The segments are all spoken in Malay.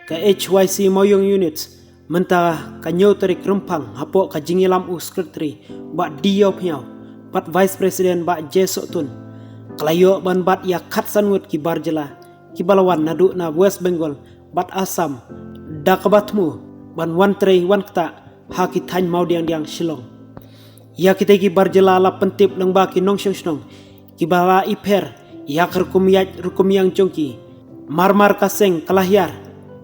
ka HYC Moyong Units mentah ka nyo terik rempang hapo ka jingilam u sekretari ba diyo piao bat vice president ba Jesok Tun kelayo ban bat ya kat sanwet ki barjela ki balawan nadu na West Bengal bat Assam da kabatmu ban wan trei wan kta ha ki than mau diang Shillong ya kita ki barjela la pentip lengba ki nong snong ki bala iper ya kerkum yang jongki marmar kaseng kalahyar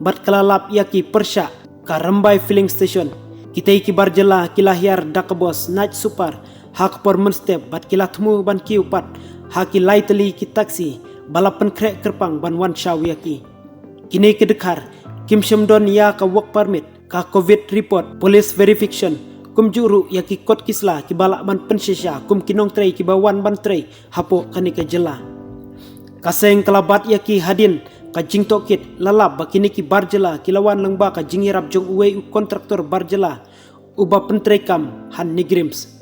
bat kalalap ya ki persya ka Rembai filling station kita ki barjela ki lahyar dakabos night super hak por menstep bat kilatmu ban ki upat haki laiteli ki taksi balapan krek kerpang ban wan shaw yaki kini kedekar kim shemdon ya ka work permit ka covid report police verification kum juru yaki kot kisla ki balak ban pensesya kum kinong trei ki bawan ban trei hapo kani ka jela kaseng kelabat yaki hadin ka jingtokit lalap bakini ki barjela kilawan lengba ka jingirap jong uwe u kontraktor barjela uba pentrekam han nigrims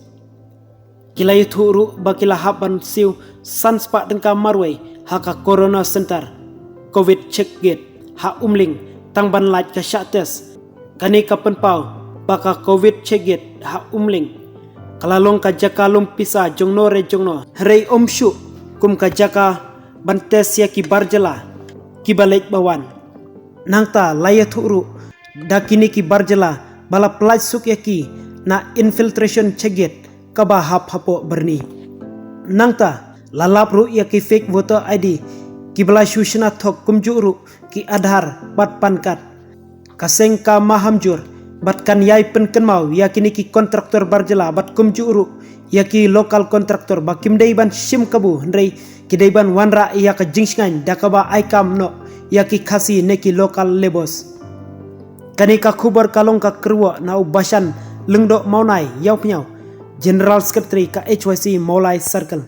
kilai thuru bakila haban siu sanspa dengka marway haka corona center covid check gate ha umling tangban lait ka syates kani ka penpau baka covid check gate ha umling kalalong ka jaka lumpisa jongno re jongno rei omshu kum ka jaka bantes ya ki barjela ki balik bawan nangta laya thuru dakini ki barjela bala plaj suk yaki na infiltration check gate kaba hap hapo berni nangta lalap ru ya ki fake voter ID ki bala shushna thok kumju ru ki adhar bat pankat kaseng ka mahamjur bat kan yai pen kenmau ya kini ki kontraktor barjela bat kumju ru ya ki lokal kontraktor bakim dei ban sim kabu ndrei ki dei ban wanra ya ka jingsngan dakaba aikam no ya ki khasi neki lokal lebos kani ka khubar kalong ka kerwa na ubasan lengdo maunai yau pnyau General Secretary ka HYC Maulai Circle